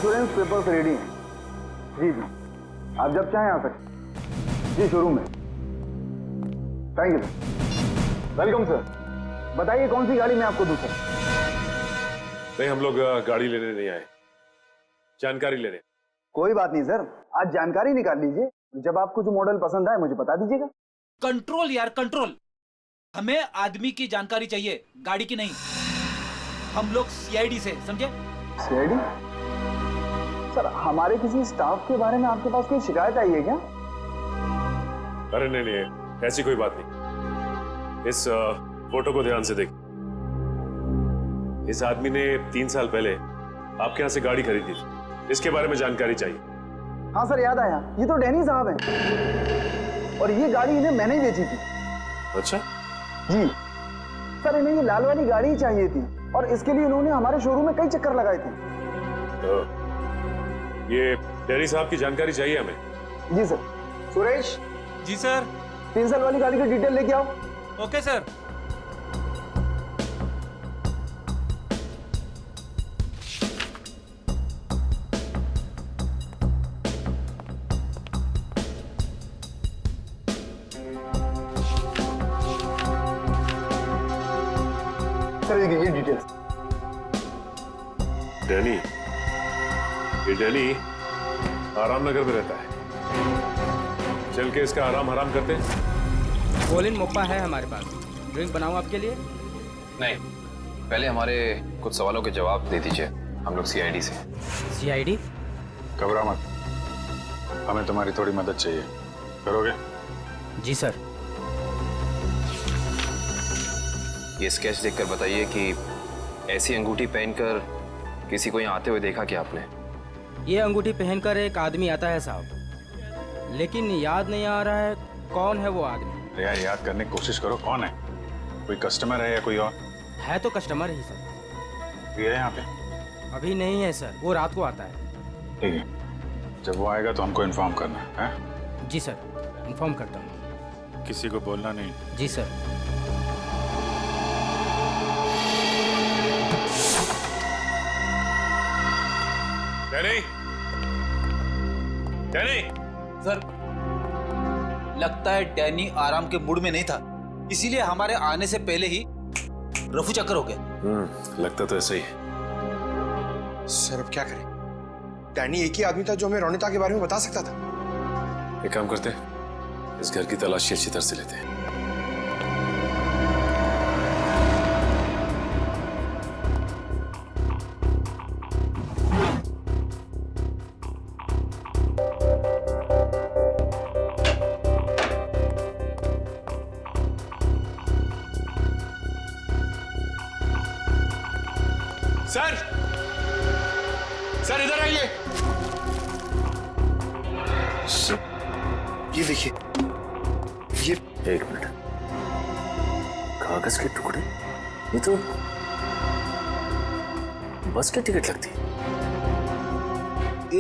Insurance papers ready हैं। जी जी, आप जब चाहें आ सकते। जी शोरूम में। Thank you sir. Welcome sir. बताइए कौन सी गाड़ी मैं आपको दूं सर? नहीं, हम लोग गाड़ी लेने नहीं आए, जानकारी लेने। कोई बात नहीं सर, आज जानकारी निकाल लीजिए। जब आपको जो मॉडल पसंद आए मुझे बता दीजिएगा। कंट्रोल यार कंट्रोल। हमें आदमी की जानकारी चाहिए, गाड़ी की नहीं। हम लोग सीआईडी से, समझे? सीआईडी? सर हमारे किसी स्टाफ के बारे में आपके पास कोई शिकायत आई है क्या? अरे नहीं नहीं, ऐसी कोई बात नहीं। इस फोटो को ध्यान से देख। इस आदमी ने 3 साल पहले आपके यहाँ से गाड़ी खरीदी थी, इसके बारे में जानकारी चाहिए। हाँ सर याद आया, ये तो डैनी साहब हैं और ये गाड़ी इन्हें मैंने ही बेची थी। अच्छा जी सर, इन्हें ये लाल वाली गाड़ी ही चाहिए थी और इसके लिए इन्होंने हमारे शोरूम में कई चक्कर लगाए थे। तो ये डैनी साहब की जानकारी चाहिए हमें। जी सर। सुरेश। जी सर। 3 साल वाली गाड़ी की डिटेल लेके आओ। Okay sir. सर ये डिटेल्स। डैनी, ये डैनी आराम नगर में रहता है। चल के इसका आराम हराम करते हैं। कोलिन मोप्पा है हमारे पास, ड्रिंक बनाऊं आपके लिए? नहीं, पहले हमारे कुछ सवालों के जवाब दे दीजिए। हम लोग सीआईडी से। सीआईडी? घबरा मत, हमें तुम्हारी थोड़ी मदद चाहिए, करोगे? जी सर। ये स्केच देखकर बताइए कि ऐसी अंगूठी पहनकर किसी को यहाँ आते हुए देखा क्या आपने? ये अंगूठी पहनकर एक आदमी आता है साहब, लेकिन याद नहीं आ रहा है कौन है वो आदमी। अरे यार याद करने की कोशिश करो, कौन है? कोई कस्टमर है या कोई और? है तो कस्टमर ही सर। ये है यहाँ पे? अभी नहीं है सर, वो रात को आता है। ठीक है, जब वो आएगा तो हमको इन्फॉर्म करना है। जी सर, इन्फॉर्म करता हूँ। किसी को बोलना नहीं। जी सर। Danny, Danny. सर लगता है डैनी आराम के मूड में नहीं था, इसीलिए हमारे आने से पहले ही रफू चक्कर हो गया। लगता तो ऐसा ही है। सर अब क्या करें? डैनी एक ही आदमी था जो हमें रोनिता के बारे में बता सकता था। एक काम करते हैं, इस घर की तलाशी अच्छी तरह से लेते हैं। सर, सर इधर आइए। ये देखिए, ये 1 मिनट, कागज के टुकड़े? ये तो बस की टिकट लगती है।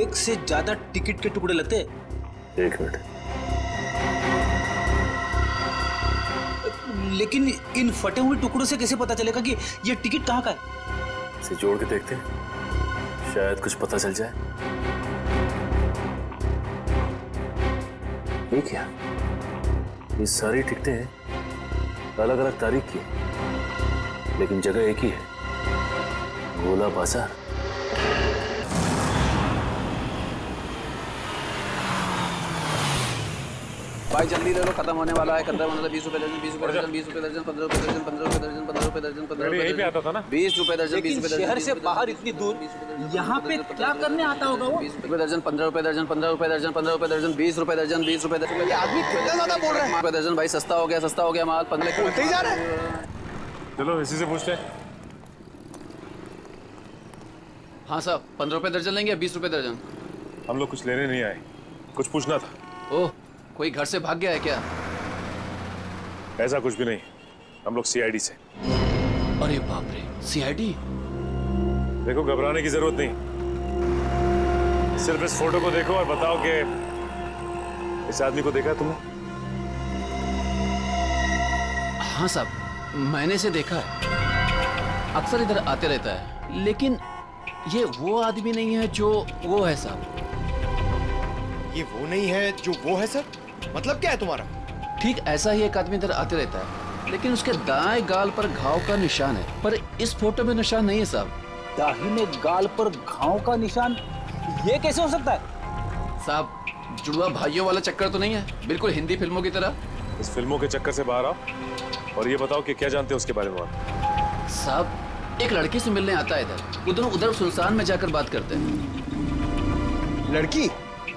एक से ज्यादा टिकट के टुकड़े लगते हैं। 1 मिनट, लेकिन इन फटे हुए टुकड़ों से कैसे पता चलेगा कि ये टिकट कहाँ का है? इसे जोड़ के देखते हैं, शायद कुछ पता चल जाए। ये क्या? ये सारी टिकटें अलग अलग तारीख की हैं, लेकिन जगह एक ही है, गोला बाजार। भाई जल्दी ले लो, खत्म होने वाला है। 15 15 20 रुपए दर्जन, 20 रुपए दर्जन, 20 रुपए दर्जन, 15 रुपए दर्जन, 15 रुपए दर्जन, 15 रुपए दर्जन, 15 रुपए यहीं पे आता था ना? 20 रुपए दर्जन, 20 लेकिन रुपए दर्जन। शहर से बाहर इतनी दूर यहाँ पे क्या करने आता होगा वो? 20 रुपए दर्जन, 15 रुपए दर्जन, 15 रुपए दर्जन, 15 रुपए दर्जन, 20 रुपए दर्जन, 20 रुपए दर्जन। ये आदमी कितना ज्यादा बोल रहा है? रुपए दर्जन भाई, सस्ता हो गया माल। 15 बोलते ही जा रहा है। चलो इसी से पूछते हैं। हाँ साहब, 15 रुपए दर्जन लेंगे या 20 रुपए दर्जन? हम लोग कुछ लेने नहीं आए, कुछ पूछना था। ओह, कोई घर से भाग गया है क्या? ऐसा कुछ भी नहीं, हम लोग सीआईडी से। अरे बाप रे, सीआईडी? देखो घबराने की जरूरत नहीं, सिर्फ इस फोटो को देखो और बताओ कि इस आदमी को देखा तुमने? हाँ साहब, मैंने इसे देखा है, अक्सर इधर आते रहता है, लेकिन ये वो आदमी नहीं है जो वो है साहब। ये वो नहीं है जो वो है सर? मतलब क्या है तुम्हारा? ठीक ऐसा ही एक आदमी इधर आते रहता है, लेकिन उसके दाएं गाल पर घाव का निशान है, पर इस फोटो में निशान नहीं है साहब। दाहिने गाल पर घाव का निशान, ये कैसे हो सकता है? साहब जुड़वा भाइयों वाला चक्कर तो नहीं है, बिल्कुल हिंदी फिल्मों की तरह। इस फिल्मों के चक्कर से बाहर आओ और ये बताओ कि क्या जानते हो उसके बारे में आप? साहब एक लड़की से मिलने आता है इधर, वो दोनों उधर सुनसान में जाकर बात करते हैं। लड़की?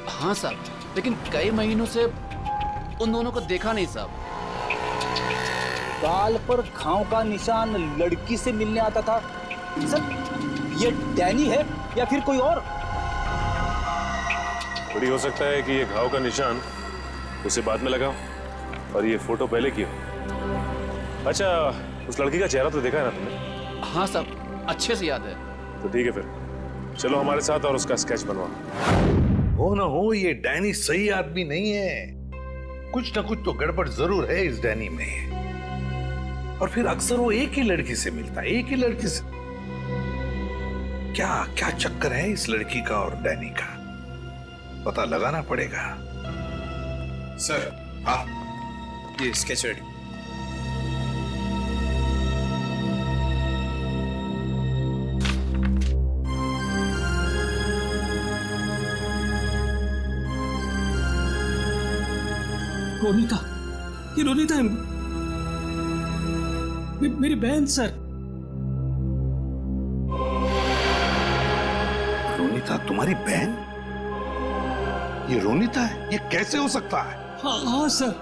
हाँ साहब, लेकिन कई महीनों से उन दोनों को देखा नहीं साहब। गाल पर घाव का निशान, लड़की से मिलने आता था। सर ये डैनी है या फिर कोई और? बड़ी हो सकता है कि ये घाव का निशान उसे बाद में लगा और ये फोटो पहले की हो। अच्छा, उस लड़की का चेहरा तो देखा है ना तुमने? हाँ साहब, अच्छे से याद है। तो ठीक है, फिर चलो हमारे साथ और उसका स्केच बनवा। हो ना हो, ये डैनी सही आदमी नहीं है। कुछ ना कुछ तो गड़बड़ जरूर है इस डैनी में। और फिर अक्सर वो एक ही लड़की से मिलता है, एक ही लड़की से। क्या क्या चक्कर है इस लड़की का और डैनी का? पता लगाना पड़ेगा। सर हाँ, ये स्केच रेडी। रोनिता, ये रोनिता है, मेरी बहन सर। रोनिता तुम्हारी बहन? ये रोनिता है? ये कैसे हो सकता है? हाँ सर,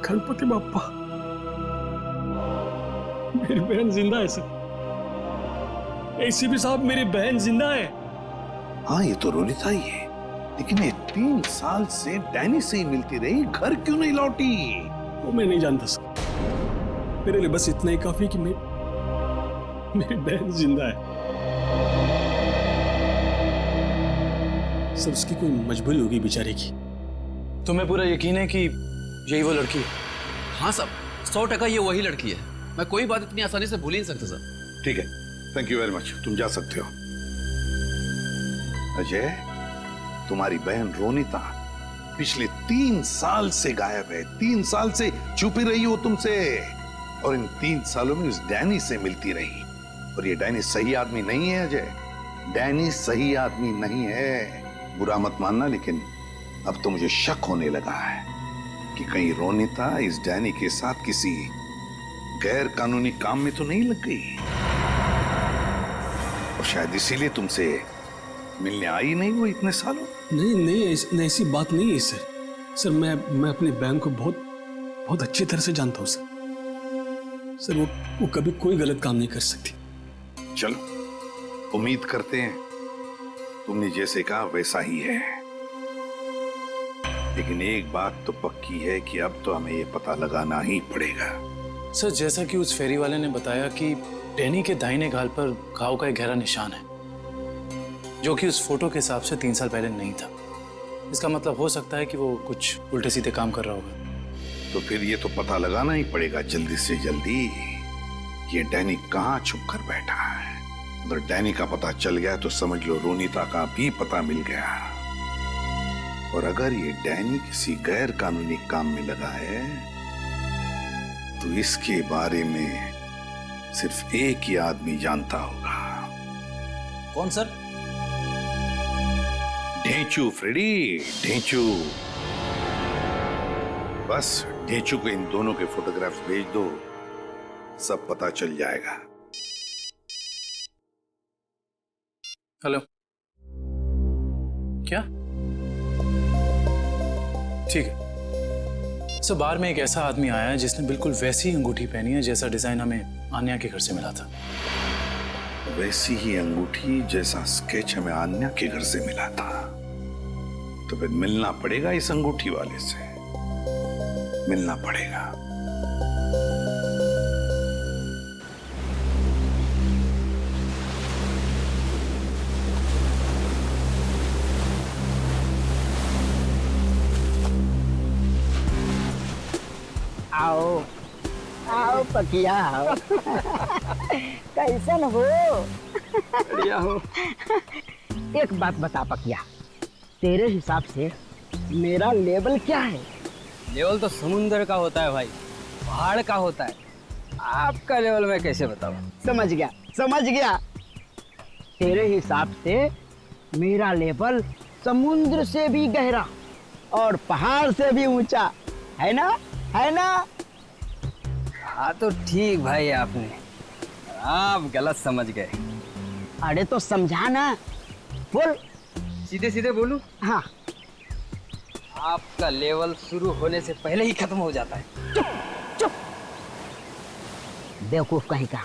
गणपति बाप्पा, मेरी बहन जिंदा है सर। एसीपी साहब, मेरी बहन जिंदा है। हाँ, ये तो रोनिता ही है, लेकिन ये 3 साल से डैनी से ही मिलती रही, घर क्यों नहीं लौटी? वो मैं नहीं जानता सर, मेरे लिए बस इतना ही काफी कि मेरी बहन जिंदा है। सर उसकी कोई मजबूरी होगी बेचारे की। तुम्हें पूरा यकीन है कि यही वो लड़की है? हाँ साहब, 100% ये वही लड़की है। मैं कोई बात इतनी आसानी से भूल ही नहीं सकता सर। ठीक है, थैंक यू वेरी मच, तुम जा सकते हो। अजय, तुम्हारी बहन रोनिता पिछले 3 साल से गायब है। 3 साल से छुपी रही हो तुमसे, और इन 3 सालों में उस डैनी से मिलती रही। और ये डैनी सही आदमी नहीं है अजय, डैनी सही आदमी नहीं है। बुरा मत मानना, लेकिन अब तो मुझे शक होने लगा है कि कहीं रोनिता इस डैनी के साथ किसी गैर कानूनी काम में तो नहीं लग गई, और शायद इसीलिए तुमसे मिलने आई नहीं वो इतने सालों। नहीं, ऐसी बात नहीं है सर। मैं अपनी बहन को बहुत अच्छी तरह से जानता हूँ सर। वो कभी कोई गलत काम नहीं कर सकती। चलो, उम्मीद करते हैं तुमने जैसे कहा वैसा ही है। लेकिन एक बात तो पक्की है कि अब तो हमें ये पता लगाना ही पड़ेगा। सर, जैसा कि उस फेरी वाले ने बताया कि डैनी के दाहिने गाल पर घाव का एक गहरा निशान है, जो कि उस फोटो के हिसाब से 3 साल पहले नहीं था। इसका मतलब हो सकता है कि वो कुछ उल्टे सीधे काम कर रहा होगा। तो फिर ये तो पता लगाना ही पड़ेगा जल्दी से जल्दी, ये डैनी कहाँ छुप कर बैठा है। अगर डैनी का पता चल गया तो समझ लो रोनिता का भी पता मिल गया। और अगर ये डैनी किसी गैर कानूनी काम में लगा है तो इसके बारे में सिर्फ एक ही आदमी जानता होगा। कौन सर? ढेंचू फ्रेडी, ढेंचू। बस ढेंचू को इन दोनों के फोटोग्राफ्स भेज दो, सब पता चल जाएगा। हेलो, क्या? ठीक है सर, बार में एक ऐसा आदमी आया है जिसने बिल्कुल वैसी अंगूठी पहनी है जैसा डिजाइन हमें आन्या के घर से मिला था। वैसी ही अंगूठी जैसा स्केच हमें आन्या के घर से मिला था। तो फिर मिलना पड़ेगा इस अंगूठी वाले से, मिलना पड़ेगा। आओ आओ पकिया आओ। कैसन हो? बढ़िया हो। एक बात बता पकिया, तेरे हिसाब से मेरा लेवल क्या है? लेवल तो समुंदर का होता है भाई, पहाड़ का होता है। आपका लेवल मैं कैसे बताऊं? समझ गया समझ गया। तेरे हिसाब से मेरा लेवल समुद्र से भी गहरा और पहाड़ से भी ऊंचा है ना? है ना? हाँ तो ठीक भाई, आपने आप गलत समझ गए। अरे तो समझा ना, बोल। सीधे सीधे बोलूं? हाँ। आपका लेवल शुरू होने से पहले ही खत्म हो जाता है। चुप चुप, बेवकूफ कहीं का।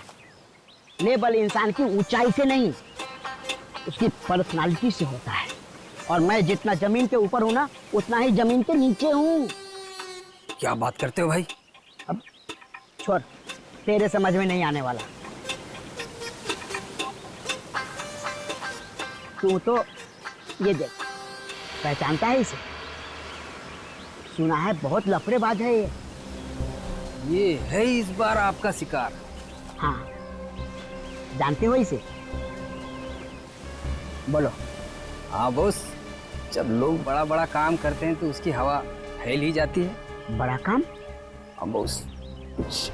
लेवल इंसान की ऊंचाई से नहीं, उसकी पर्सनालिटी से होता है। और मैं जितना जमीन के ऊपर हूं ना, उतना ही जमीन के नीचे हूं। क्या बात करते हो भाई? अब छोड़, तेरे समझ में नहीं आने वाला। तू तो ये देख, पहचानता है इसे? सुना है बहुत लफड़ेबाज है ये है इस बार आपका शिकार। हाँ, जानते हो इसे? बोलो। हाँ बॉस, जब लोग बड़ा बड़ा काम करते हैं तो उसकी हवा फैल ही जाती है। बड़ा काम? हाँ बॉस, कुछ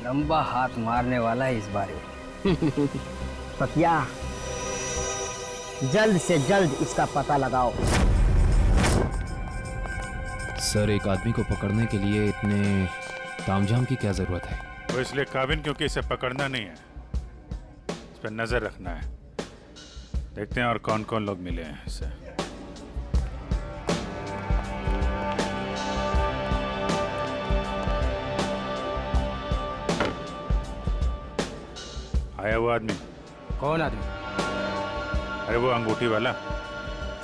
लंबा हाथ मारने वाला है इस बार ये। पकिया, जल्द से जल्द इसका पता लगाओ। सर, एक आदमी को पकड़ने के लिए इतने तामझाम की क्या जरूरत है? वो इसलिए काबिन क्योंकि इसे पकड़ना नहीं है, इस पर नजर रखना है। देखते हैं और कौन कौन लोग मिले हैं इससे। आया वो आदमी? कौन आदमी? अरे वो अंगूठी वाला।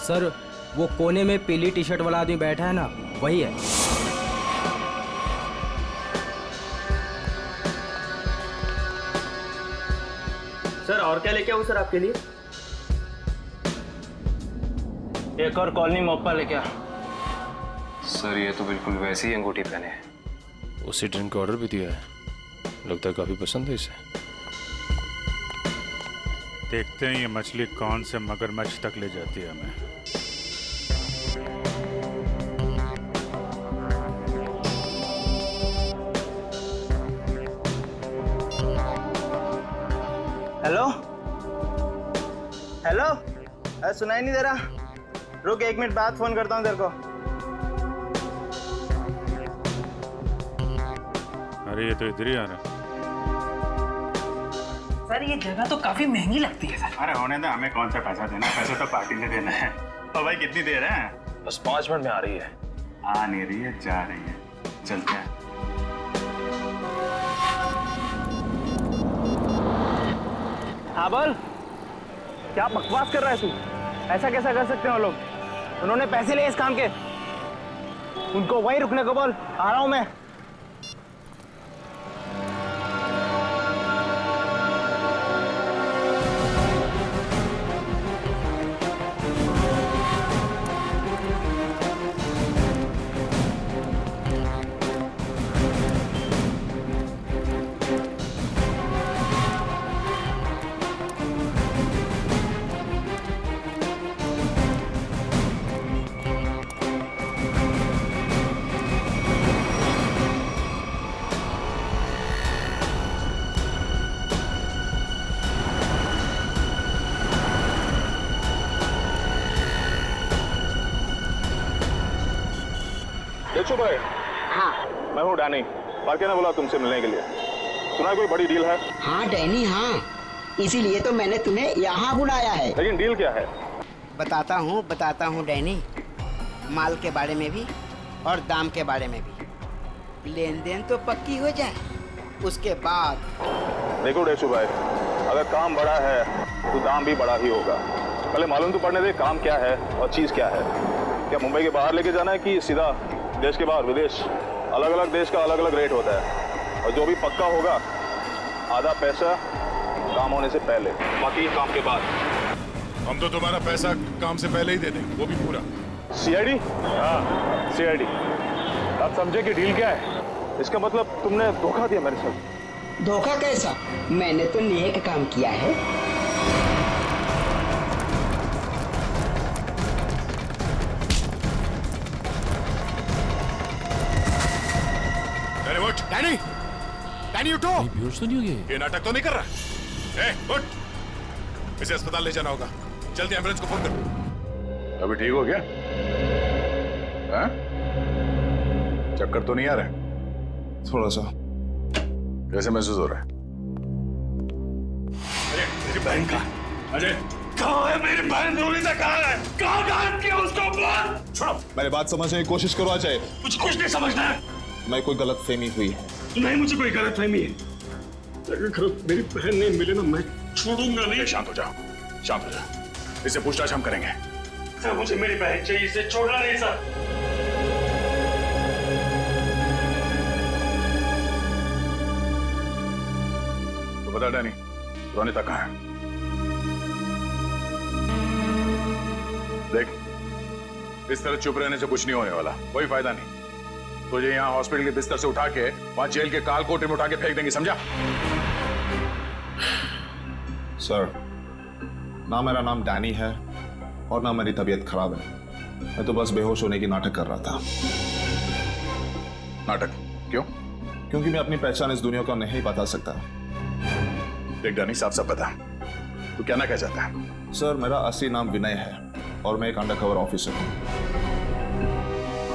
सर, वो कोने में पीली टी शर्ट वाला आदमी बैठा है ना, वही है। सर, और क्या लेके आऊं सर आपके लिए? एक और कॉलोनी मोप्पा लेके आ। सर, ये तो बिल्कुल वैसी ही अंगूठी पहने है। उसी ड्रिंक का ऑर्डर भी दिया है, लगता है काफी पसंद है इसे। देखते हैं ये मछली कौन से मगरमच्छ तक ले जाती है हमें। हेलो हेलो, अरे सुनाई नहीं दे रहा? रुक, 1 मिनट बाद फोन करता हूँ तेरे को। अरे ये तो इधर ही आ रहा है। सर, ये जगह तो काफी महंगी लगती है सर। अरे होने दे, हमें कौन सा पैसा देना है, पैसा तो पार्टी ने देना है। और भाई कितनी देर है? बस 5 मिनट में आ रही है। आ नहीं रही है, जा रही है। चलते हैं। हाँ बोल, क्या बकवास कर रहा है तू? ऐसा कैसा कर सकते हो लोग? उन्होंने पैसे लिए इस काम के, उनको वहीं रुकने को बोल। आ रहा हूं मैं। देखो भाई। हाँ, मैं हूँ डैनी। पार्के ने बोला तुमसे मिलने के लिए। सुना कोई बड़ी डील है? हाँ डैनी, हाँ, इसीलिए तो मैंने तुम्हें यहाँ बुलाया है। लेकिन डील क्या है? बताता हूँ डैनी। माल के बारे में भी और दाम के बारे में भी। लेन देन तो पक्की हो जाए, उसके बाद। देखो डेशु भाई, अगर काम बड़ा है तो दाम भी बड़ा ही होगा। पहले मालूम तो पड़ने दे काम क्या है और चीज क्या है। क्या मुंबई के बाहर लेके जाना है कि सीधा देश के बाहर? विदेश, अलग अलग देश का अलग अलग रेट होता है। और जो भी पक्का होगा, आधा पैसा काम होने से पहले, बाकी काम के बाद। हम तो तुम्हारा पैसा काम से पहले ही दे देंगे, वो भी पूरा। सीआईडी? हाँ, सीआईडी। आप समझे कि डील क्या है? इसका मतलब तुमने धोखा दिया मेरे साथ। धोखा कैसा? मैंने तो नेक काम किया है। उठ डैनी, डैनी उठो। बेहोश तो नहीं हो गए? ये नाटक तो नहीं कर रहा? उठ, इसे अस्पताल ले जाना होगा। जल्दी एम्बुलेंस को फोन करो। अभी ठीक हो गया? हाँ? चक्कर तो नहीं आ रहा? थोड़ा सा। कैसे महसूस हो रहा है? अरे मेरी बहन का अजय कहाँ है? मेरी बहन रोनिता कहाँ है? कहाँ गायब किया उसको? बोल। छोड़ो। मेरी बात समझने की कोशिश करो अजय। मुझे कुछ नहीं समझना है। मैं कोई गलत फहमी हुई है। नहीं, मुझे कोई गलत फहमी है। अगर मेरी बहन नहीं मिले ना, मैं छोड़ूंगा नहीं। शांत हो जाओ, शांत हो जाओ। इससे पूछताछ हम करेंगे। सर मुझे मेरी बहन चाहिए, इसे छोड़ना नहीं सर। तो बता डैनी, रोनिता कहाँ है? देख, इस तरह चुप रहने से कुछ नहीं होने वाला, कोई फायदा नहीं। तुझे यहाँ हॉस्पिटल के बिस्तर से उठा के वहां जेल के काल कोठरी में उठा के फेंक देंगे, समझा? सर, ना मेरा नाम डैनी है और ना मेरी तबीयत खराब है। मैं तो बस बेहोश होने की नाटक कर रहा था। नाटक? क्यों? क्योंकि मैं अपनी पहचान इस दुनिया को नहीं बता सकता। देख डैनी, साफ साफ बता, तू क्या ना कह चाहता है? सर, मेरा असली नाम विनय है और मैं एक अंडरकवर ऑफिसर हूँ।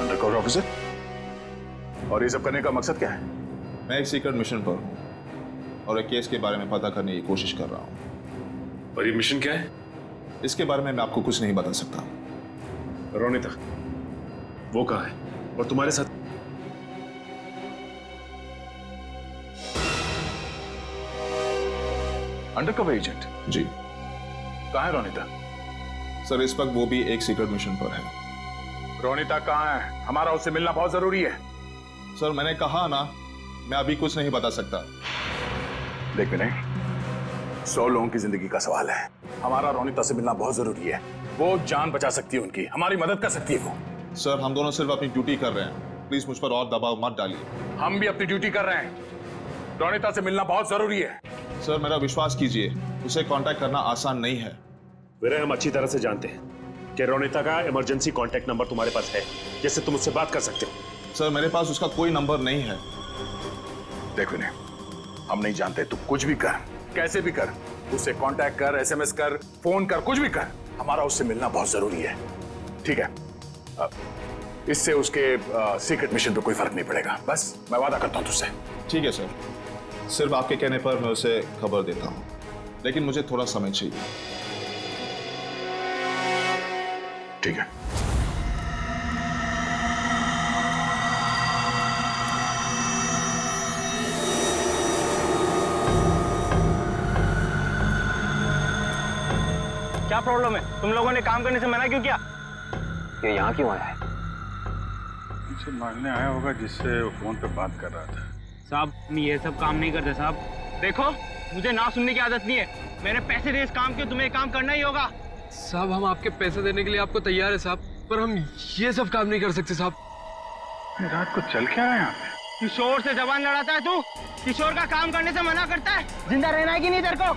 Undercover officer? और ये सब करने का मकसद क्या है? मैं एक सीक्रेट मिशन पर हूँ और एक केस के बारे में पता करने की कोशिश कर रहा हूँ। और ये मिशन क्या है? इसके बारे में मैं आपको कुछ नहीं बता सकता। रोनिता, वो कहाँ है? और तुम्हारे साथ? Undercover agent? जी। कहाँ है रोनिता? सर, इस वक्त वो भी एक सीक्रेट मिशन पर है। रोनिता कहाँ है? हमारा उससे मिलना बहुत जरूरी है। सर, मैंने कहा ना, मैं अभी कुछ नहीं बता सकता। देख विनय, 100 लोगों की जिंदगी का सवाल है। हमारा रोनिता से मिलना बहुत जरूरी है। वो जान बचा सकती है उनकी, हमारी मदद कर सकती है वो। सर, हम दोनों सिर्फ अपनी ड्यूटी कर रहे हैं। प्लीज मुझ पर और दबाव मत डालिए। हम भी अपनी ड्यूटी कर रहे हैं। रोनिता से मिलना बहुत जरूरी है। सर, मेरा विश्वास कीजिए, उसे कांटेक्ट करना आसान नहीं है। विनय, हम अच्छी तरह से जानते हैं कि रोनिता का इमरजेंसी कांटेक्ट नंबर तुम्हारे पास है, जिससे तुम उससे बात कर सकते हो। सर, मेरे पास उसका कोई नंबर नहीं है। देख विनय, हम नहीं जानते, तू कुछ भी कर, कैसे भी कर, उससे कांटेक्ट कर, एसएमएस कर, फोन कर, कुछ भी कर, हमारा उससे मिलना बहुत जरूरी है, ठीक है? इससे उसके सीक्रेट मिशन पे कोई फर्क नहीं पड़ेगा। बस मैं वादा करता हूं तुझसे। ठीक है सर, सिर्फ आपके कहने पर मैं उसे खबर देता हूं, लेकिन मुझे थोड़ा समय चाहिए। ठीक है। क्या प्रॉब्लम है? तुम लोगों ने काम करने से मना क्यों किया? ये यहाँ क्यों आया है? मुझसे मांगने आया होगा, जिससे वो फोन पे बात कर रहा था। साहब, हम ये सब काम नहीं करते साहब। देखो, मुझे ना सुनने की आदत नहीं है। मैंने पैसे दिए इस काम के, तुम्हें काम करना ही होगा। साहब, हम आपके पैसे देने के लिए आपको तैयार है साहब, पर हम ये सब काम नहीं कर सकते साहब। रात को चल क्या रहा है यहाँ पे? किशोर से जबान लड़ाता है तू? किशोर का काम करने से मना करता है? जिंदा रहना है कि नहीं तेरे को?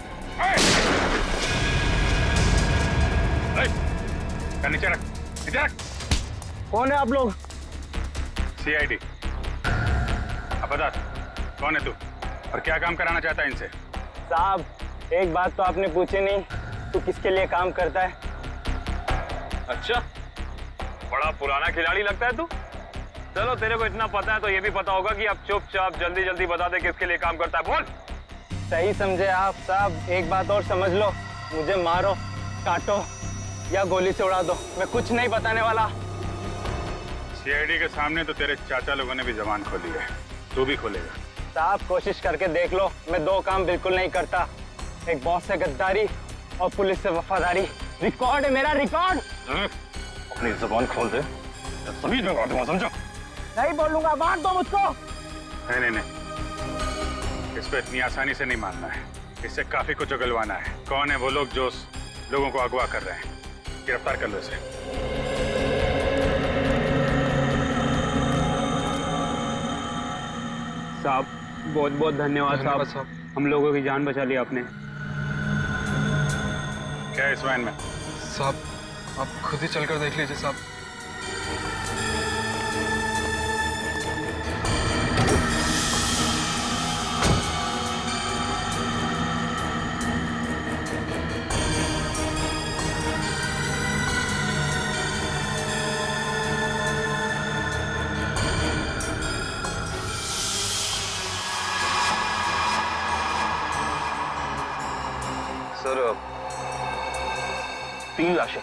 नीचे रख, नीचे रख। कौन है आप लोग? CID। अब बता, कौन है तू और क्या काम कराना चाहता है इनसे? साहब, एक बात तो आपने पूछी नहीं, तू किसके लिए काम करता है? अच्छा, बड़ा पुराना खिलाड़ी लगता है तू। चलो, तेरे को इतना पता है तो ये भी पता होगा कि अब चुपचाप जल्दी जल्दी बता दे किसके लिए काम करता है। बोल। सही समझे आप साहब। एक बात और समझ लो, मुझे मारो, काटो या गोली से उड़ा दो, मैं कुछ नहीं बताने वाला। CID के सामने तो तेरे चाचा लोगों ने भी जबान खोली है, तू भी खोलेगा? साहब, कोशिश करके देख लो, मैं दो काम बिल्कुल नहीं करता। एक बॉस से गद्दारी और पुलिस से वफादारी। रिकॉर्ड है मेरा, रिकॉर्ड। अपनी जुबान खोल दे, तमीज में बात समझो। नहीं बोलूंगा, मार दो मुझको। नहीं, इस पे इतनी आसानी से नहीं मानना है। इससे काफी कुछ उगलवाना है। कौन है वो लोग जो लोगों को अगवा कर रहे हैं? गिरफ्तार कर लो इसे। साहब, बहुत बहुत धन्यवाद साहब, हम लोगों की जान बचा ली आपने। क्या है इस वैन में? साहब, आप खुद ही चलकर देख लीजिए साहब। 3 लाशें।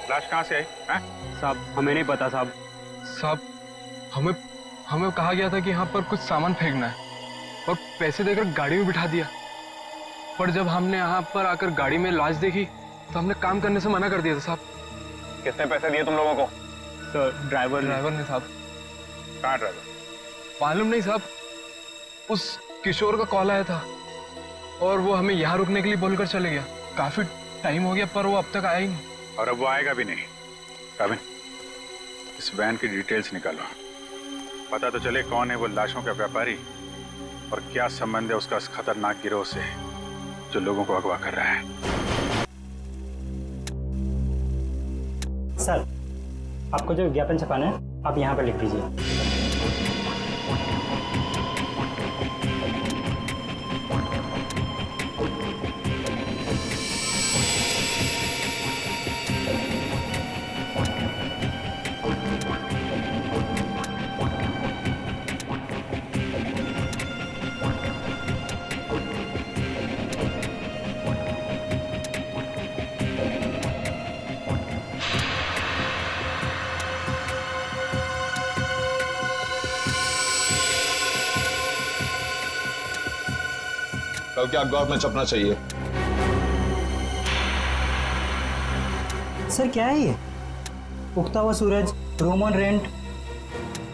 लाश कहाँ से आई? हैं? साहब हमें नहीं पता साहब। साहब हमें कहा गया था कि यहाँ पर कुछ सामान फेंकना है और पैसे देकर गाड़ी में बिठा दिया, पर जब हमने यहाँ पर आकर गाड़ी में लाश देखी तो हमने काम करने से मना कर दिया था साहब। कितने पैसे दिए तुम लोगों को? सर ड्राइवर ने साहब। कहाँ ड्राइवर? मालूम नहीं साहब, उस किशोर का कॉल आया था और वो हमें यहाँ रुकने के लिए बोलकर चले गया। काफी टाइम हो गया पर वो अब तक आया ही नहीं। और अब वो आएगा भी नहीं। काबिन, इस वैन की डिटेल्स निकालो, पता तो चले कौन है वो लाशों का व्यापारी और क्या संबंध है उसका इस खतरनाक गिरोह से जो लोगों को अगवा कर रहा है। सर आपको जो विज्ञापन छपाना है आप यहाँ पर लिख दीजिए। कल के अखबार में छपना चाहिए। सर क्या है ये? उगता हुआ सूरज, रूम ऑन रेंट,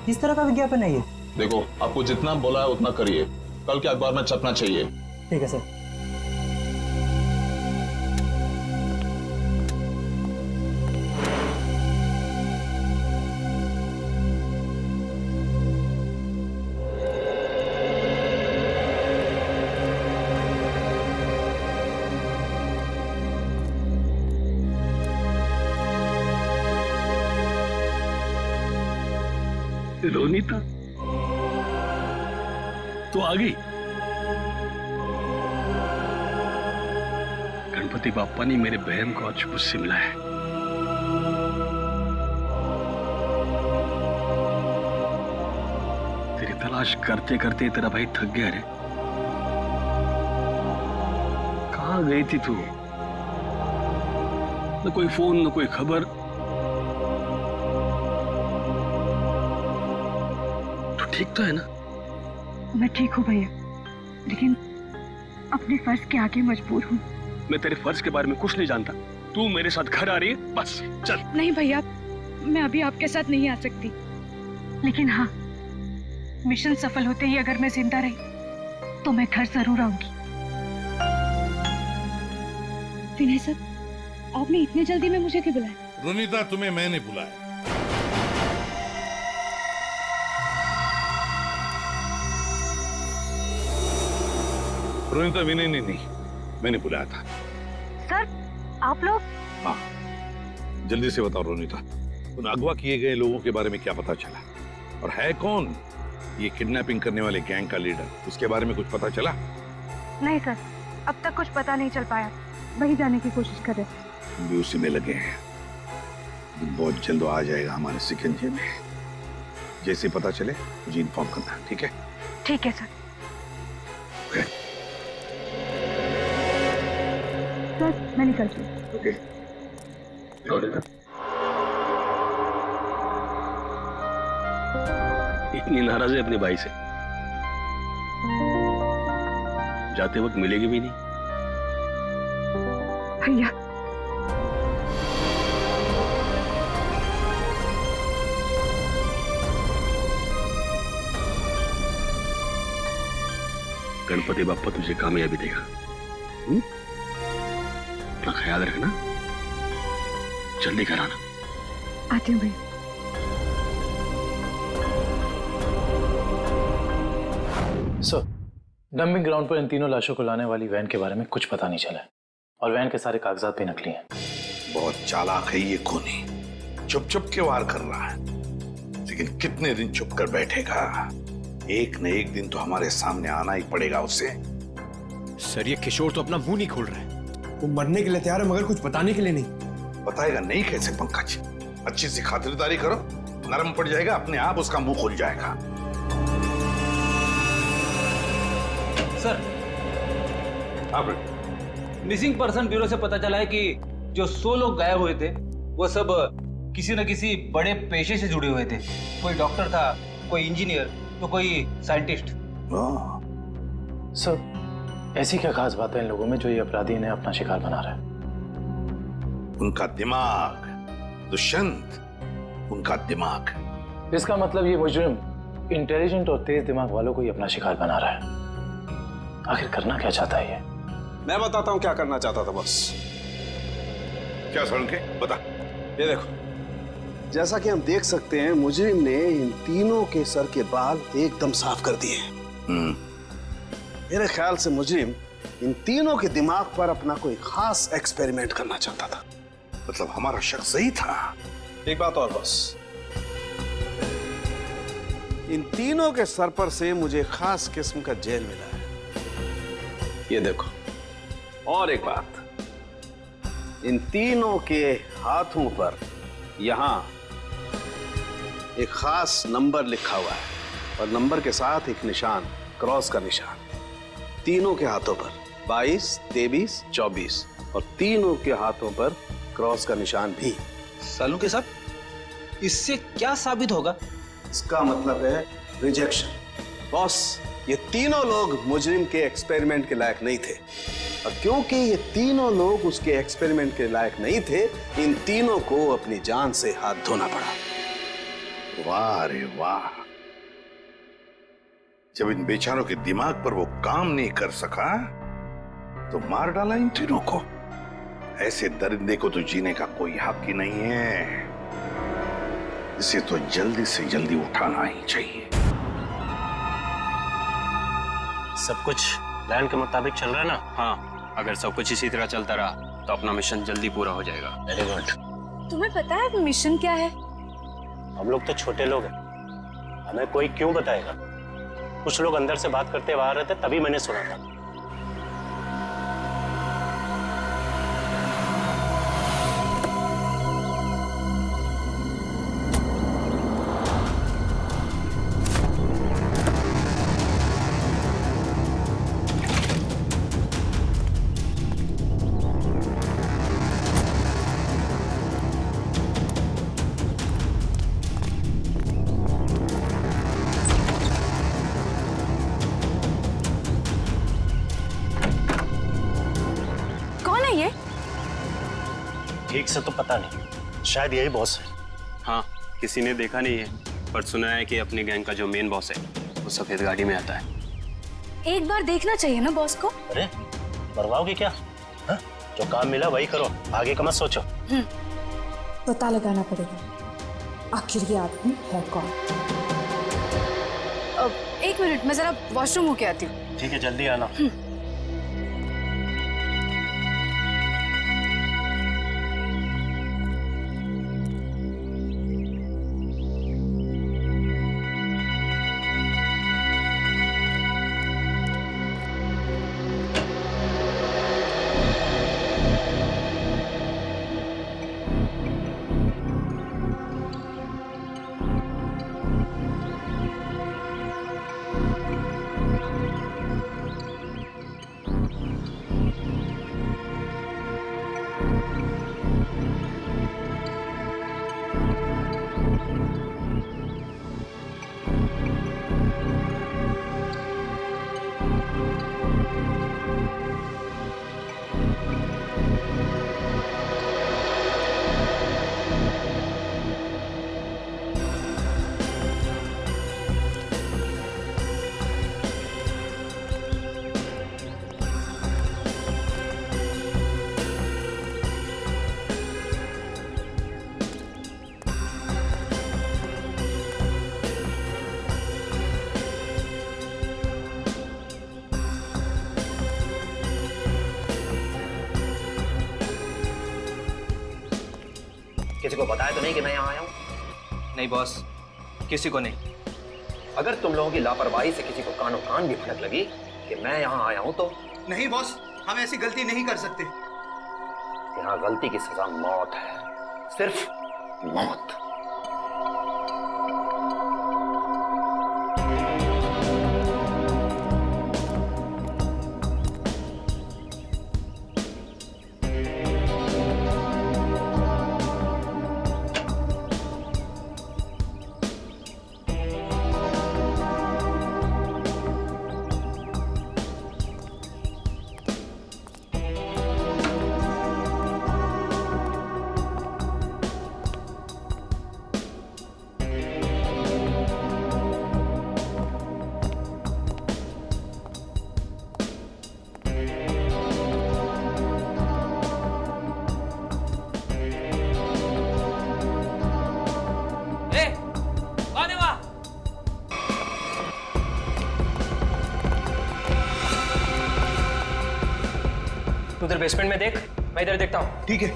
किस तरह का विज्ञापन है ये? देखो, आपको जितना बोला है उतना करिए, कल के अखबार में छपना चाहिए। ठीक है सर। रोनीता तो आ गई। गणपति बापा ने मेरे बहन को आज मुझसे मिलाया है। तेरी तलाश करते करते तेरा भाई थक गया रे। कहाँ गई थी तू? न कोई फोन न कोई खबर। ठीक तो है ना? मैं ठीक हूँ भैया, लेकिन अपने फर्ज के आगे मजबूर हूँ। मैं तेरे फर्ज के बारे में कुछ नहीं जानता। तू मेरे साथ घर आ रही है, बस चल। नहीं भैया, मैं अभी आपके साथ नहीं आ सकती, लेकिन हाँ, मिशन सफल होते ही अगर मैं जिंदा रही तो मैं घर जरूर आऊंगी। विनय सर, आपने इतनी जल्दी में मुझे क्यों बुलाया? रोनीता, तुम्हें मैंने बुलाया। रोनीता, विनय ने नहीं, मैंने बुलाया था। सर आप लोग? हाँ, जल्दी से बताओ रोनीता, उन अगवा किए गए लोगों के बारे में क्या पता चला? और है कौन ये किडनैपिंग करने वाले गैंग का लीडर? उसके बारे में कुछ पता चला? नहीं सर, अब तक कुछ पता नहीं चल पाया। वही जाने की कोशिश कर रहे। हम भी उसी में लगे हैं। बहुत जल्द आ जाएगा हमारे सिकंजे में। जैसे पता चले मुझे इन्फॉर्म करना, ठीक है? ठीक है सर। सर मैं निकलती हूँ। ओके। इतनी नाराज है अपने भाई से, जाते वक्त मिलेगी भी नहीं। भैया गणपति बाप्पा तुझे कामयाबी देगा। अपना ख्याल रखना, जल्दी घर आना। आती हूँ भैया। सर, डंपिंग ग्राउंड पर इन तीनों लाशों को लाने वाली वैन के बारे में कुछ पता नहीं चला है और वैन के सारे कागजात भी नकली हैं। बहुत चालाक है ये खूनी, चुप चुप के वार कर रहा है, लेकिन कितने दिन चुप कर बैठेगा? एक न एक दिन तो हमारे सामने आना ही पड़ेगा उसे। सर ये किशोर तो अपना मुंह नहीं खोल रहा है। वो मरने के लिए तैयार है मगर कुछ बताने के लिए नहीं। बताएगा नहीं कैसे पंकज? अच्छी सी खातिरदारी करो, नरम पड़ जाएगा, अपने आप उसका मुंह खुल जाएगा। सर, आप मिसिंग पर्सन ब्यूरो से पता चला है कि जो 100 लोग गायब हुए थे वो सब किसी न किसी बड़े पेशे से जुड़े हुए थे। कोई डॉक्टर था, कोई इंजीनियर, तो कोई साइंटिस्ट। सर, ऐसी क्या खास बात है इन लोगों में जो ये अपराधी इन्हें अपना शिकार बना रहा है? उनका दिमाग दुष्यंत, उनका दिमाग। इसका मतलब ये मुजरिम इंटेलिजेंट और तेज दिमाग वालों को ही अपना शिकार बना रहा है। आखिर करना क्या चाहता है ये? मैं बताता हूं क्या करना चाहता था बॉस। क्या सड़के बता। ये देखो, जैसा कि हम देख सकते हैं मुजरिम ने इन तीनों के सर के बाल एकदम साफ कर दिए। मेरे ख्याल से मुजरिम इन तीनों के दिमाग पर अपना कोई खास एक्सपेरिमेंट करना चाहता था। मतलब हमारा शक सही था। एक बात और बॉस, इन तीनों के सर पर से मुझे खास किस्म का जेल मिला है। ये देखो, और एक बात, इन तीनों के हाथों पर यहां एक खास नंबर लिखा हुआ है और नंबर के साथ एक निशान, क्रॉस का निशान। तीनों के हाथों पर 22, 23, 24 और तीनों के हाथों पर क्रॉस का निशान भी। सालों के साथ इससे क्या साबित होगा? इसका मतलब है रिजेक्शन। बॉस, ये तीनों लोग मुजरिम के एक्सपेरिमेंट के लायक नहीं थे और क्योंकि ये तीनों लोग उसके एक्सपेरिमेंट के लायक नहीं थे, इन तीनों को अपनी जान से हाथ धोना पड़ा। वाह रे वाह, जब इन बेचारों के दिमाग पर वो काम नहीं कर सका तो मार डाला इन तीनों को। ऐसे दरिंदे को तो जीने का कोई हक ही नहीं है। इसे तो जल्दी से जल्दी उठाना ही चाहिए। सब कुछ प्लान के मुताबिक चल रहा है ना? हाँ, अगर सब कुछ इसी तरह चलता रहा तो अपना मिशन जल्दी पूरा हो जाएगा। Very good. तुम्हें पता है मिशन क्या है? हम लोग तो छोटे लोग हैं, हमें कोई क्यों बताएगा? कुछ लोग अंदर से बात करते हुए आ रहे थे, तभी मैंने सुना था। ठीक से तो पता नहीं, शायद यही बॉस है। हाँ, किसी ने देखा नहीं है, पर सुना है कि अपनी गैंग का जो मेन बॉस है वो सफेद गाड़ी में आता है। एक बार देखना चाहिए ना बॉस को। अरे मरवाओगे क्या? हा? जो काम मिला वही करो, आगे का मत सोचो। पता लगाना पड़ेगा आखिर ये आदमी है कौन। एक मिनट, मैं जरा वॉशरूम होके आती हूँ। ठीक है, जल्दी आना। किसी को बताया तो नहीं कि मैं यहाँ आया हूँ? नहीं बॉस, किसी को नहीं। अगर तुम लोगों की लापरवाही से किसी को कानों कान भी भनक लगी कि मैं यहाँ आया हूँ तो? नहीं बॉस, हम ऐसी गलती नहीं कर सकते। यहाँ गलती की सजा मौत है, सिर्फ मौत। बेसमेंट में देख, मैं इधर देखता हूँ। ठीक है।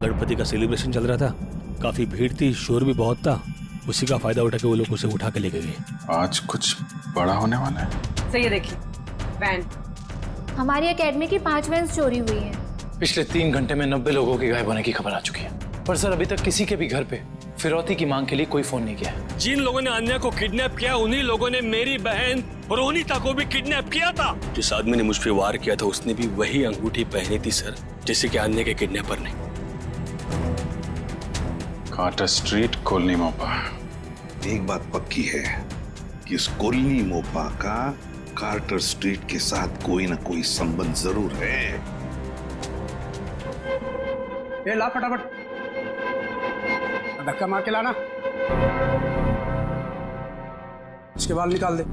गणपति का सेलिब्रेशन चल रहा था, काफी भीड़ थी, शोर भी बहुत था। उसी का फायदा उठा के वो लोग उसे उठा के लेके गए। आज कुछ बड़ा होने वाला है। सही है, देखिए वैन। हमारी एकेडमी की 5 वैन्स चोरी हुई हैं। पिछले 3 घंटे में 90 लोगों के गायब होने की खबर आ चुकी है, पर सर अभी तक किसी के भी घर पे फिरौती की मांग के लिए कोई फोन नहीं किया है। जिन लोगों ने अन्या को किडनैप किया, उन्हीं लोगों ने मेरी बहन रोनिता को भी किडनैप किया था। जिस आदमी ने मुझ पे वार किया था, उसने भी वही अंगूठी पहनी थी सर, जैसे कि अन्य के किडनैपर ने। कार्टर स्ट्रीट, कॉलोनी मोपा। एक बात पक्की है कि इस कॉलोनी मोपा का कार्टर स्ट्रीट के साथ कोई ना कोई संबंध जरूर है। ये ला फटाफट, धक्का मार के लाना, इसके बाल निकाल दे।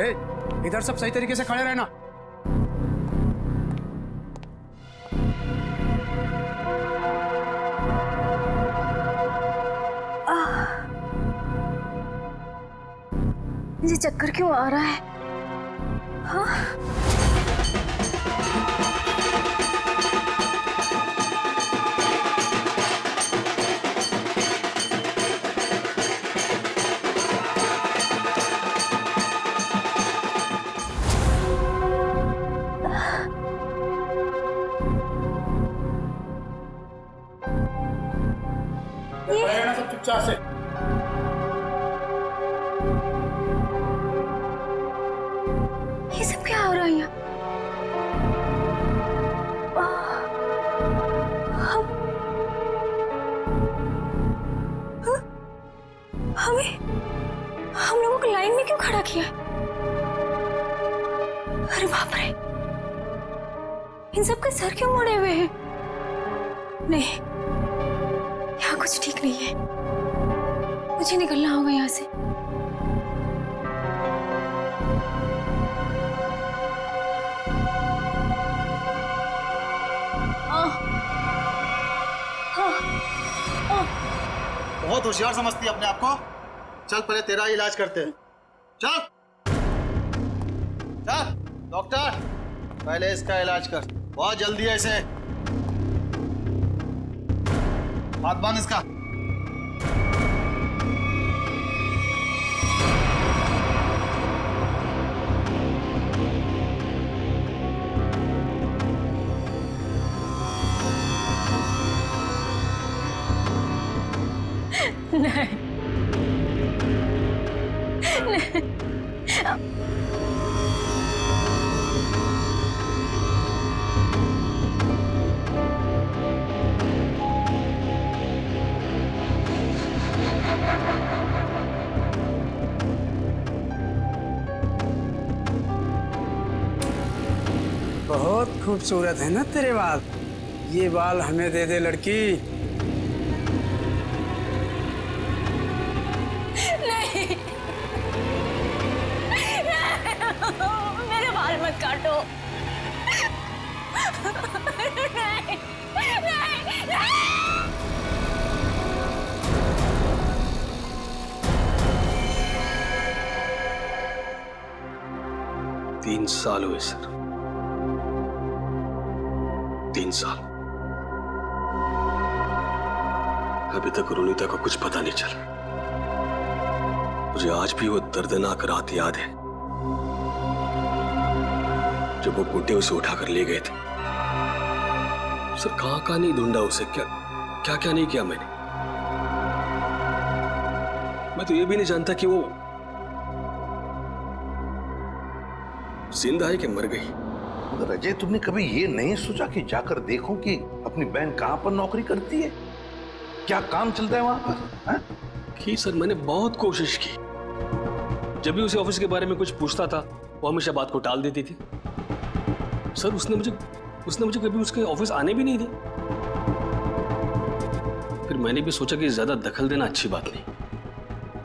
ए, इधर सब सही तरीके से खड़े रहना। मुझे चक्कर क्यों आ रहा है? हाँ? ये सब चुपचाप से। ये सब क्या हो रहा है यहाँ? हम लोगों को लाइन में क्यों खड़ा किया? अरे बाप रे, इन सब के सर क्यों मुड़े हुए हैं? नहीं, यहाँ कुछ ठीक नहीं है, मुझे निकलना होगा यहाँ से। बहुत होशियार समझती है अपने आप को। चल पहले तेरा इलाज करते हैं। चल चल डॉक्टर, पहले इसका इलाज कर, बहुत जल्दी है इसे। हाथ बांध इसका। नहीं, नहीं। बहुत खूबसूरत है ना तेरे बाल। ये बाल हमें दे दे लड़की। नहीं, मेरे बाल मत काटो। नहीं, नहीं, नहीं। 3 साल हुए सर, 3 साल। अभी तक रोनिता को कुछ पता नहीं चला। मुझे आज भी वो दर्दनाक रात याद है जब वो गुड्डे उसे उठाकर ले गए थे। सर कहां कहां नहीं ढूंढा उसे, क्या क्या क्या नहीं किया मैंने। मैं तो ये भी नहीं जानता कि वो जिंदा है कि मर गई। मगर अजय, तुमने कभी ये नहीं सोचा कि जाकर देखो कि अपनी बहन कहां पर नौकरी करती है, क्या काम चलता है वहां पर? हा? की सर, मैंने बहुत कोशिश की। जब भी उसे ऑफिस के बारे में कुछ पूछता था, वो हमेशा बात को टाल देती थी। सर उसने मुझे उसने मुझे कभी उसके ऑफिस आने भी नहीं दिया। फिर मैंने भी सोचा कि ज्यादा दखल देना अच्छी बात नहीं।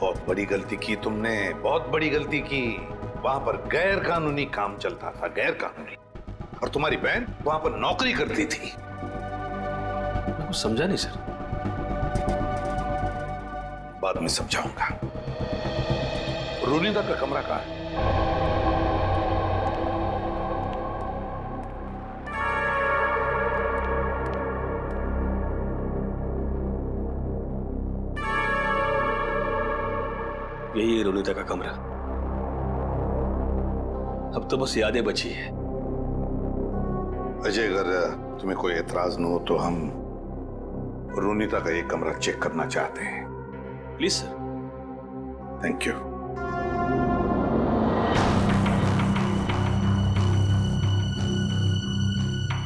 बहुत बड़ी गलती की तुमने, बहुत बड़ी गलती की। वहां पर गैर कानूनी काम चलता था, गैर कानूनी, और तुम्हारी बहन वहां पर नौकरी करती थी। मैं कुछ समझा नहीं सर। बाद में समझाऊंगा। रोनिता का कमरा कहाँ है? यही है रोनिता का कमरा। अब तो बस यादें बची है। अजय, अगर तुम्हें कोई एतराज न हो तो हम रोनिता का ये कमरा चेक करना चाहते हैं। Please sir. Thank you.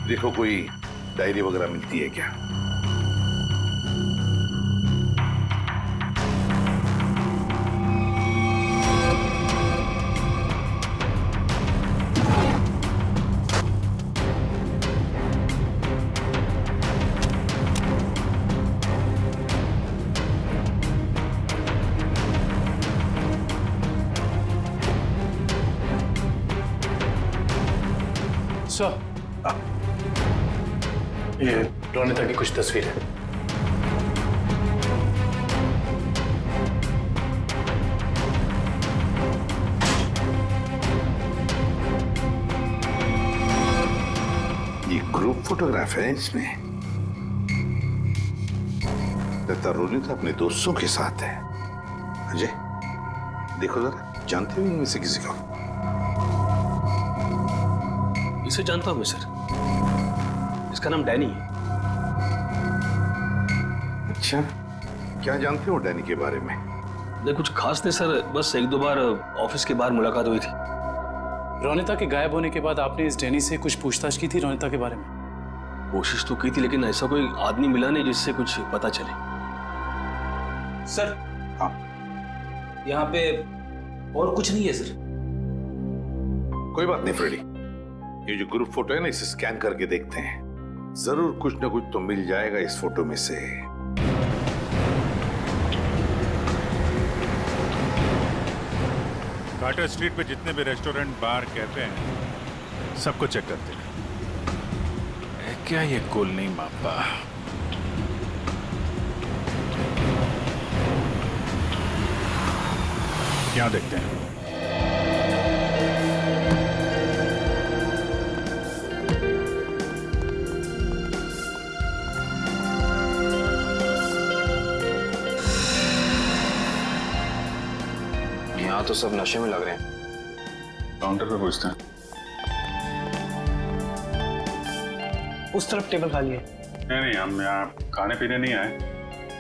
देखो कोई डायरी वगैरह मिलती है क्या? सर, ये रोनिता की कुछ तस्वीरें। ये ग्रुप फोटोग्राफ है इसमें। लगता रोनिता अपने दोस्तों के साथ है। अजय देखो जरा, जानते हो इनमें से किसी को? इसे जानता हूं मैं सर। इसका नाम डैनी है। अच्छा, क्या जानते हो डैनी के बारे में? नहीं कुछ खास नहीं सर, बस एक दो बार ऑफिस के बाहर मुलाकात हुई थी। रोनिता के गायब होने के बाद आपने इस डैनी से कुछ पूछताछ की थी रोनिता के बारे में? कोशिश तो की थी, लेकिन ऐसा कोई आदमी मिला नहीं जिससे कुछ पता चले। सर, हाँ, यहाँ पे और कुछ नहीं है सर। कोई बात नहीं फ्रेडी, ये जो ग्रुप फोटो है ना, इसे स्कैन करके देखते हैं। जरूर कुछ ना कुछ तो मिल जाएगा इस फोटो में से। कार्टर स्ट्रीट पे जितने भी रेस्टोरेंट, बार, कैफे हैं, सबको चेक करते हैं। क्या ये कॉलोनी मापा? क्या देखते हैं? यहाँ तो सब नशे में लग रहे हैं। काउंटर पे पूछते हैं। उस तरफ टेबल खाली है। नहीं, हम यहाँ खाने पीने नहीं आए,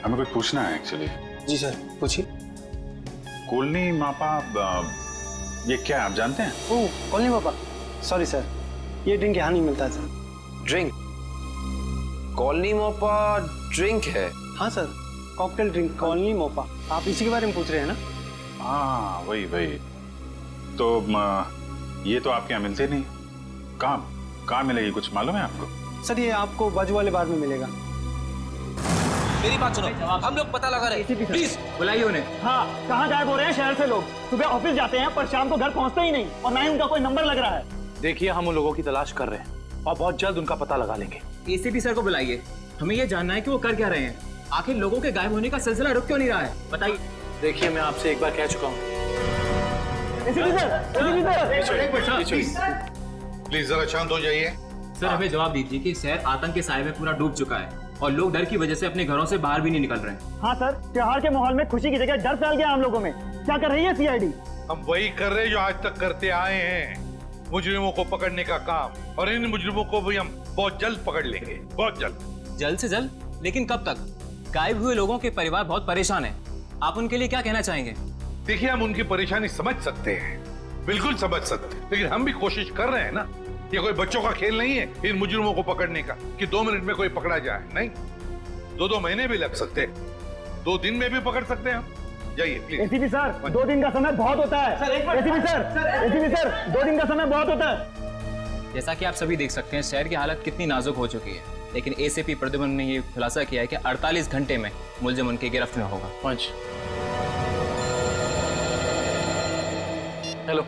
हमें कुछ पूछना है एक्चुअली। जी सर, पूछिए। कॉलोनी मापा, ये क्या है आप जानते हैं? ओह, कॉलोनी मापा, सॉरी सर, ये ड्रिंक यहाँ नहीं मिलता sir. Drink? Colony Mopa drink है? हाँ sir, cocktail drink colony Mopa. आप इसी के बारे में पूछ रहे हैं ना? हाँ वही। तो ये तो आपके यहाँ मिलते नहीं। कहाँ मिलेगी, कुछ मालूम है आपको? सर ये आपको बाजू वाले बार में मिलेगा। मेरी बात सुनो, हम लोग पता लगा रहे हैं। प्लीज बुलाइए उन्हें। हाँ, कहाँ गायब हो रहे हैं शहर से लोग? सुबह ऑफिस जाते हैं पर शाम को घर पहुँचते ही नहीं, और ना ही उनका कोई नंबर लग रहा है। देखिए, हम उन लोगों की तलाश कर रहे हैं और बहुत जल्द उनका पता लगा लेंगे। एसीपी सर को बुलाइए, हमें ये जानना है कि वो कर क्या रहे हैं। आखिर लोगों के गायब होने का सिलसिला रुक क्यों नहीं रहा है, बताइए। देखिए, मैं आपसे एक बार कह चुका हूँ। प्लीज जरा शांत हो जाइए। सर हमें जवाब दीजिए कि शहर आतंक के साए में पूरा डूब चुका है और लोग डर की वजह से अपने घरों से बाहर भी नहीं निकल रहे हैं। हाँ सर, त्योहार के माहौल में खुशी की जगह डर फैल गया हम लोगों में। क्या कर रही है सीआईडी? हम वही कर रहे हैं जो आज तक करते आए हैं, मुजरिमों को पकड़ने का काम। और इन मुजरिमों को भी हम बहुत जल्द पकड़ लेंगे, बहुत जल्द। जल्द से जल्द? लेकिन कब तक? गायब हुए लोगों के परिवार बहुत परेशान हैं। आप उनके लिए क्या कहना चाहेंगे? देखिए, हम उनकी परेशानी समझ सकते हैं, बिल्कुल समझ सकते हैं, लेकिन हम भी कोशिश कर रहे हैं ना। ये कोई बच्चों का खेल नहीं है इन मुजरिमों को पकड़ने का कि 2 मिनट में कोई पकड़ा जाए। नहीं, 2 महीने भी लग सकते हैं, 2 दिन में भी पकड़ सकते हैं हम। जाइए प्लीज। एसीपी सर, 2 दिन का समय बहुत होता है। एसीपी सर, 2 दिन का समय बहुत होता है। जैसा कि आप सभी देख सकते हैं शहर की हालत कितनी नाजुक हो चुकी है, लेकिन एसीपी प्रद्युम्न ने ये खुलासा किया है कि 48 घंटे में मुलजिम उनके गिरफ्त में होगा। पंच। हेलो।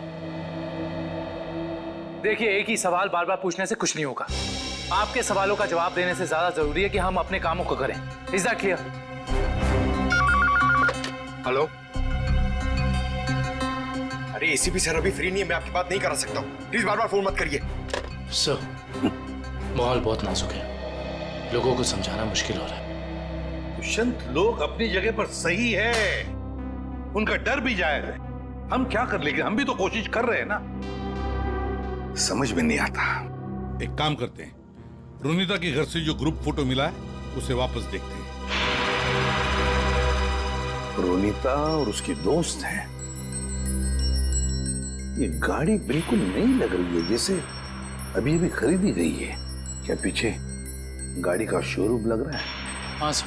देखिए, एक ही सवाल बार बार पूछने से कुछ नहीं होगा। आपके सवालों का जवाब देने से ज्यादा जरूरी है कि हम अपने कामों को करें। Is that clear? हेलो। अरे एसीपी सर अभी फ्री नहीं है, मैं आपकी बात नहीं करा सकता हूँ। प्लीज बार बार फोन मत करिए। सर, माहौल बहुत नाजुक है, लोगों को समझाना मुश्किल हो रहा है। दुष्यंत, लोग अपनी जगह पर सही है, उनका डर भी जायज है। हम क्या कर लेंगे, हम भी तो कोशिश कर रहे हैं ना। समझ में नहीं आता। एक काम करते हैं, रोनिता के घर से जो ग्रुप फोटो मिला है उसे वापस देखते हैं। रोनिता और उसकी दोस्त हैं। ये गाड़ी बिल्कुल नई लग रही है, जैसे अभी अभी खरीदी गई है। क्या पीछे गाड़ी का शोरूम लग रहा है? हाँ सर,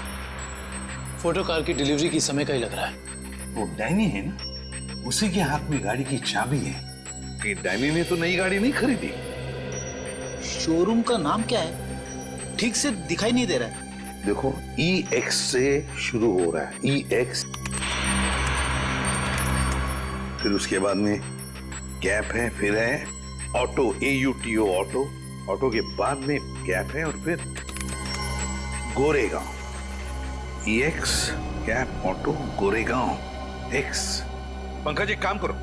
फोटो कार की डिलीवरी की समय का ही लग रहा है। वो डैनी है ना, उसी के हाथ में गाड़ी की चाबी है। कि डैनी ने तो नई गाड़ी नहीं खरीदी। शोरूम का नाम क्या है? ठीक से दिखाई नहीं दे रहा है। देखो, EX से शुरू हो रहा है, EX। फिर उसके बाद में गैप है, फिर है ऑटो, AUTO ऑटो। ऑटो के बाद में गैप है और फिर Goregaon. EX gap auto Goregaon X। Pankaj, एक काम करो,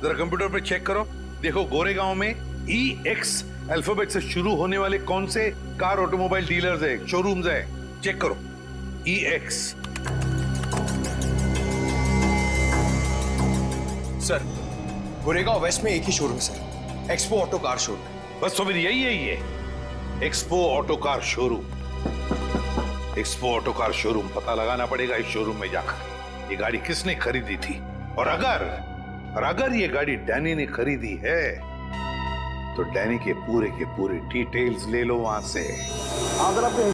जरा कंप्यूटर पे चेक करो, देखो गोरेगांव में EX अल्फाबेट से शुरू होने वाले कौन से कार ऑटोमोबाइल डीलर्स है, शोरूम्स है, चेक करो। EX। सर, गोरेगांव वेस्ट में एक ही शोरूम है sir, expo auto car showroom. बस तो फिर यही है, ये expo auto car showroom. Expo auto car showroom पता लगाना पड़ेगा इस शोरूम में जाकर, ये गाड़ी किसने खरीदी थी। और अगर ये गाड़ी डैनी ने खरीदी है तो डैनी के पूरे डिटेल्स ले लो वहां से। अगर आपको